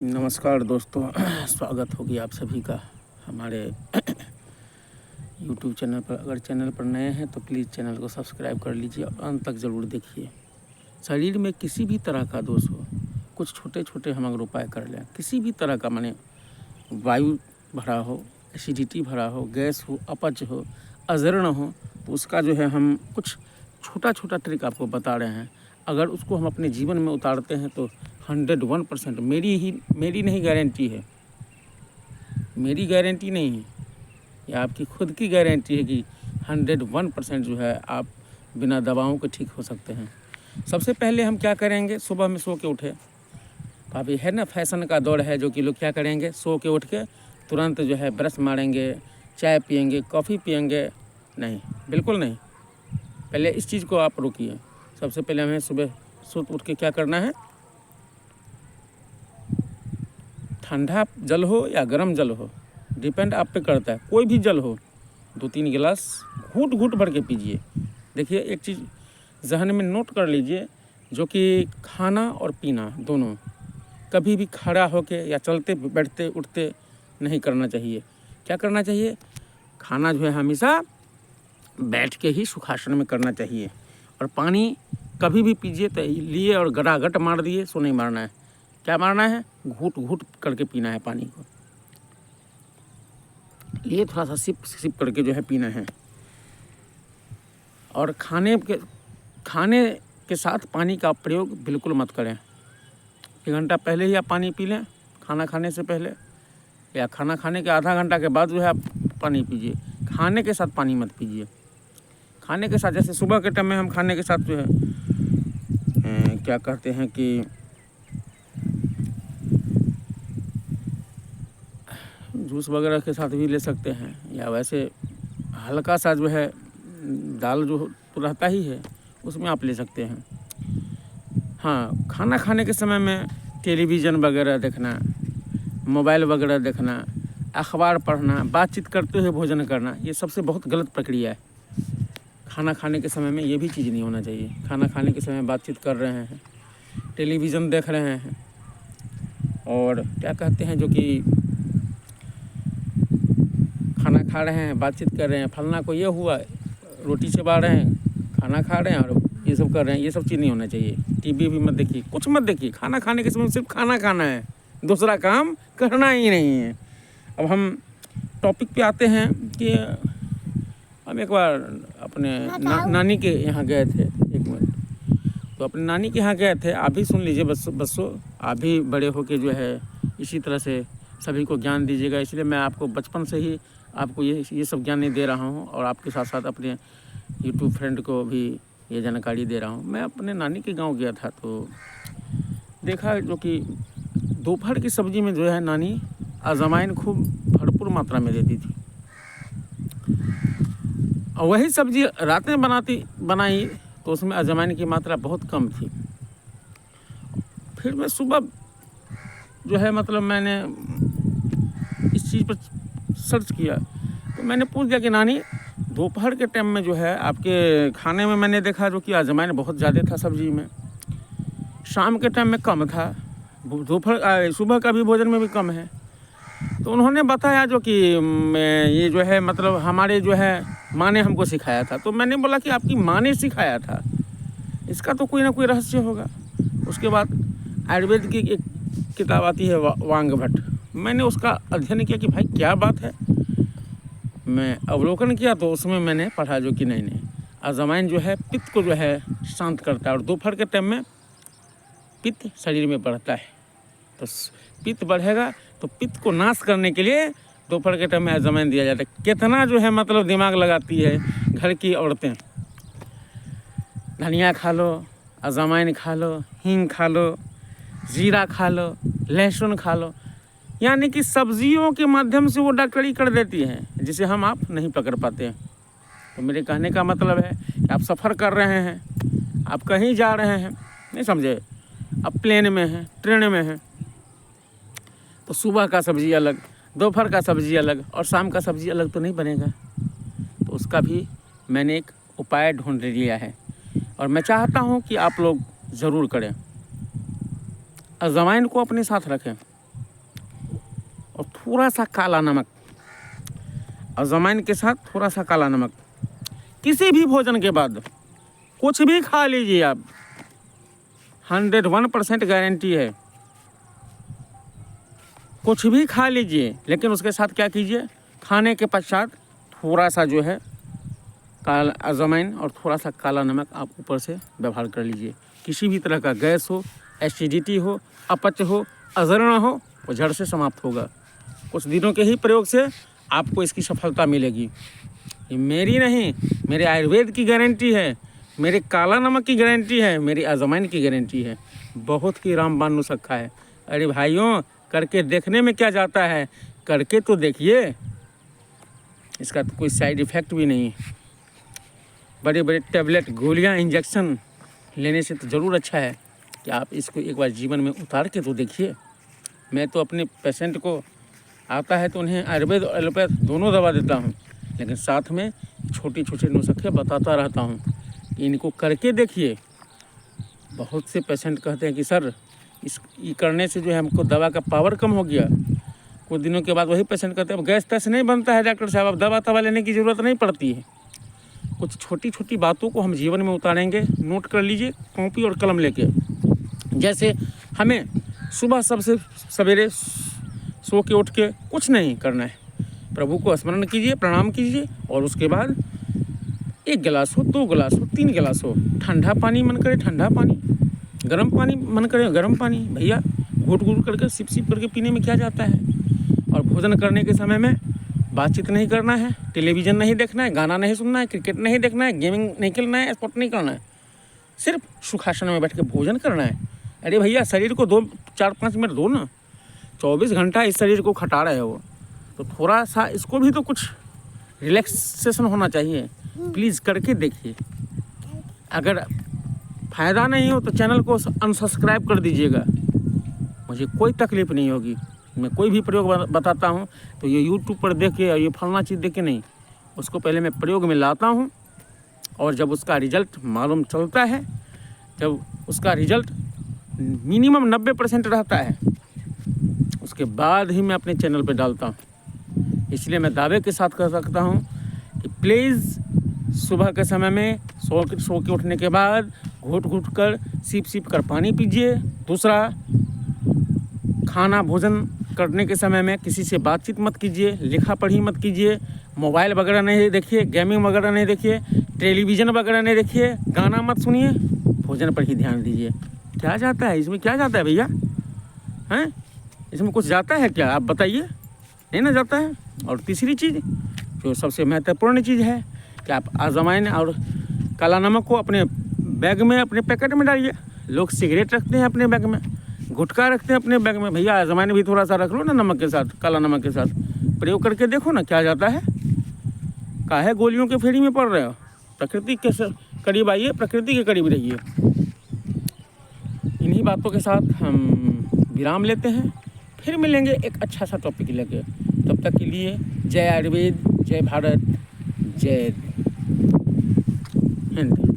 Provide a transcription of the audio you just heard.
नमस्कार दोस्तों, स्वागत होगी आप सभी का हमारे YouTube चैनल पर। अगर चैनल पर नए हैं तो प्लीज़ चैनल को सब्सक्राइब कर लीजिए और अंत तक ज़रूर देखिए। शरीर में किसी भी तरह का दोष हो, कुछ छोटे छोटे हम अगर उपाय कर लें, किसी भी तरह का, माने वायु भरा हो, एसिडिटी भरा हो, गैस हो, अपच हो, अजीर्ण हो, तो उसका जो है हम कुछ छोटा छोटा ट्रिक आपको बता रहे हैं। अगर उसको हम अपने जीवन में उतारते हैं तो 101% मेरी नहीं गारंटी है, मेरी गारंटी नहीं है, ये आपकी खुद की गारंटी है कि 101% जो है आप बिना दवाओं के ठीक हो सकते हैं। सबसे पहले हम क्या करेंगे, सुबह में सो के उठे, तो अभी है ना फैशन का दौर है जो कि लोग क्या करेंगे, सो के उठ के तुरंत जो है ब्रश मारेंगे, चाय पियेंगे, कॉफ़ी पियेंगे। नहीं, बिल्कुल नहीं। पहले इस चीज़ को आप रोकिए। सबसे पहले हमें सुबह सो उठ के क्या करना है, ठंडा जल हो या गर्म जल हो, डिपेंड आप पे करता है, कोई भी जल हो, 2-3 गिलास घूट घूट भर के पीजिए। देखिए, एक चीज़ जहन में नोट कर लीजिए, जो कि खाना और पीना दोनों कभी भी खड़ा होके या चलते बैठते उठते नहीं करना चाहिए। क्या करना चाहिए, खाना जो है हमेशा बैठ के ही सुखासन में करना चाहिए। और पानी कभी भी पीजिए तो लिए और गड़ागट मार दिए, सो नहीं मारना है। क्या मारना है, घूट घूट करके पीना है पानी को, लिए थोड़ा सा सिप सिप करके जो है पीना है। और खाने के साथ पानी का प्रयोग बिल्कुल मत करें। 1 घंटा पहले ही आप पानी पी लें, खाना खाने से पहले, या खाना खाने के आधा घंटा के बाद जो है आप पानी पीजिए। खाने के साथ पानी मत पीजिए। खाने के साथ, जैसे सुबह के टाइम में हम खाने के साथ जो है क्या कहते हैं कि जूस वगैरह के साथ भी ले सकते हैं, या वैसे हल्का सा जो है दाल जो तो रहता ही है उसमें आप ले सकते हैं। हाँ, खाना खाने के समय में टेलीविज़न वगैरह देखना, मोबाइल वगैरह देखना, अखबार पढ़ना, बातचीत करते हुए भोजन करना, ये सबसे बहुत गलत प्रक्रिया है। खाना खाने के समय में ये भी चीज़ नहीं होना चाहिए। खाना खाने के समय बातचीत कर रहे हैं, टेलीविज़न देख रहे हैं, और क्या कहते हैं, जो कि खाना खा रहे हैं, बातचीत कर रहे हैं, फलना को ये हुआ, रोटी चबा रहे हैं, खाना खा रहे हैं और ये सब कर रहे हैं, ये सब चीज़ नहीं होना चाहिए। टीवी भी मत देखिए, कुछ मत देखिए। खाना खाने के समय सिर्फ खाना खाना है, दूसरा काम करना ही नहीं है। अब हम टॉपिक पे आते हैं कि हम एक बार अपने नानी के यहाँ गए थे। 1 मिनट, तो अपने नानी के यहाँ गए थे। आप भी सुन लीजिए, बस आप भी बड़े होके जो है इसी तरह से सभी को ज्ञान दीजिएगा। इसलिए मैं आपको बचपन से ही आपको ये सब ज्ञान नहीं दे रहा हूँ, और आपके साथ साथ अपने यूट्यूब फ्रेंड को भी ये जानकारी दे रहा हूँ। मैं अपने नानी के गांव गया था, तो देखा जो कि दोपहर की सब्ज़ी में जो है नानी अजवाइन खूब भरपूर मात्रा में देती थी, और वही सब्ज़ी रात में बनाई तो उसमें अजवाइन की मात्रा बहुत कम थी। फिर मैं सुबह जो है मतलब मैंने इस चीज़ पर सर्च किया, तो मैंने पूछ दिया कि नानी, दोपहर के टाइम में जो है आपके खाने में मैंने देखा जो कि अजवाइन बहुत ज़्यादा था सब्ज़ी में, शाम के टाइम में कम था, सुबह का भी भोजन में भी कम है। तो उन्होंने बताया जो कि ये जो है मतलब हमारे जो है माँ ने हमको सिखाया था। तो मैंने बोला कि आपकी माँ ने सिखाया था, इसका तो कोई ना कोई रहस्य होगा। उसके बाद आयुर्वेद की एक किताब आती है वांगभट्ट, मैंने उसका अध्ययन किया कि भाई क्या बात है। मैं अवलोकन किया तो उसमें मैंने पढ़ा जो कि नहीं, अजवाइन जो है पित्त को जो है शांत करता है, और दोपहर के टाइम में पित्त शरीर में बढ़ता है। तो पित्त बढ़ेगा तो पित्त को नाश करने के लिए दोपहर के टाइम में अजवाइन दिया जाता है। कितना जो है मतलब दिमाग लगाती है घर की औरतें। धनिया खा लो, अजवाइन खा लो, हींग खा लो, जीरा खा लो, लहसुन खा लो, यानी कि सब्जियों के माध्यम से वो डॉक्टरी कर देती हैं, जिसे आप नहीं पकड़ पाते हैं। तो मेरे कहने का मतलब है कि आप सफ़र कर रहे हैं, आप कहीं जा रहे हैं, नहीं समझे, आप प्लेन में हैं, ट्रेन में हैं, तो सुबह का सब्ज़ी अलग, दोपहर का सब्ज़ी अलग और शाम का सब्ज़ी अलग तो नहीं बनेगा। तो उसका भी मैंने एक उपाय ढूंढ लिया है, और मैं चाहता हूँ कि आप लोग ज़रूर करें। अजवाइन को अपने साथ रखें, थोड़ा सा काला नमक, अजवाइन के साथ थोड़ा सा काला नमक। किसी भी भोजन के बाद कुछ भी खा लीजिए आप, 101% गारंटी है। कुछ भी खा लीजिए, लेकिन उसके साथ क्या कीजिए, खाने के पश्चात थोड़ा सा जो है काला अजवाइन और थोड़ा सा काला नमक आप ऊपर से व्यवहार कर लीजिए। किसी भी तरह का गैस हो, एसिडिटी हो, अपच हो, अजीर्ण हो, वो जड़ से समाप्त होगा। कुछ दिनों के ही प्रयोग से आपको इसकी सफलता मिलेगी। ये मेरी नहीं, मेरे आयुर्वेद की गारंटी है, मेरे काला नमक की गारंटी है, मेरी अजवाइन की गारंटी है। बहुत ही रामबाण नुस्खा है। अरे भाइयों, करके देखने में क्या जाता है, करके तो देखिए। इसका तो कोई साइड इफ़ेक्ट भी नहीं है। बड़े बड़े टैबलेट, गोलियां, इंजेक्शन लेने से तो ज़रूर अच्छा है कि आप इसको एक बार जीवन में उतार के तो देखिए। मैं तो अपने पेशेंट को आता है तो उन्हें आयुर्वेद और एलोपैथ दोनों दवा देता हूँ, लेकिन साथ में छोटी छोटे नुस्खे बताता रहता हूँ कि इनको करके देखिए। बहुत से पेशेंट कहते हैं कि सर ये करने से जो है हमको दवा का पावर कम हो गया। कुछ दिनों के बाद वही पेशेंट कहते हैं अब गैस तैस नहीं बनता है डॉक्टर साहब, अब दवा लेने की ज़रूरत नहीं पड़ती है। कुछ छोटी छोटी बातों को हम जीवन में उतारेंगे। नोट कर लीजिए कॉपी और कलम लेके। जैसे हमें सुबह सबसे सवेरे सो के उठ के कुछ नहीं करना है, प्रभु को स्मरण कीजिए, प्रणाम कीजिए, और उसके बाद 1 गिलास हो, 2 गिलास हो, 3 गिलास हो, ठंडा पानी मन करे ठंडा पानी, गर्म पानी मन करे गर्म पानी, भैया घूट घूट करके सिप सिप करके पीने में क्या जाता है। और भोजन करने के समय में बातचीत नहीं करना है, टेलीविज़न नहीं देखना है, गाना नहीं सुनना है, क्रिकेट नहीं देखना है, गेमिंग नहीं खेलना है, स्पोर्ट नहीं करना है, सिर्फ सुखासन में बैठ के भोजन करना है। अरे भैया, शरीर को 4-5 मिनट दो ना, 24 घंटा इस शरीर को खटा रहे हो, तो थोड़ा सा इसको भी तो कुछ रिलैक्सेशन होना चाहिए। प्लीज़ करके देखिए। अगर फ़ायदा नहीं हो तो चैनल को अनसब्सक्राइब कर दीजिएगा, मुझे कोई तकलीफ़ नहीं होगी। मैं कोई भी प्रयोग बताता हूँ तो ये यूट्यूब पर देख के और ये फलना चीज़ देख के नहीं, उसको पहले मैं प्रयोग में लाता हूँ, और जब उसका रिज़ल्ट मालूम चलता है, जब उसका रिज़ल्ट मिनिमम 90% रहता है, उसके बाद ही मैं अपने चैनल पर डालता हूँ। इसलिए मैं दावे के साथ कह सकता हूँ कि प्लीज़ सुबह के समय में सो के उठने के बाद घूट घूट कर सिप कर पानी पीजिए। दूसरा, खाना भोजन करने के समय में किसी से बातचीत मत कीजिए, लिखा पढ़ी मत कीजिए, मोबाइल वगैरह नहीं देखिए, गेमिंग वगैरह नहीं देखिए, टेलीविज़न वगैरह नहीं देखिए, गाना मत सुनिए, भोजन पर ही ध्यान दीजिए। क्या जाता है इसमें, क्या जाता है भैया, हैं? इसमें कुछ जाता है क्या, आप बताइए? नहीं ना जाता है। और तीसरी चीज़ जो सबसे महत्वपूर्ण चीज़ है कि आप अजवाइन और काला नमक को अपने बैग में, अपने पैकेट में डालिए। लोग सिगरेट रखते हैं अपने बैग में, गुटखा रखते हैं अपने बैग में, भैया अजवाइन भी थोड़ा सा रख लो ना नमक के साथ, काला नमक के साथ, प्रयोग करके देखो ना क्या जाता है। काहे गोलियों के फेरी में पड़ रहे हो, प्रकृति के करीब आइए, प्रकृति के करीब रहिए। इन्हीं बातों के साथ हम विराम लेते हैं, फिर मिलेंगे एक अच्छा सा टॉपिक लेके। तब तक के लिए जय आयुर्वेद, जय भारत, जय हिंद।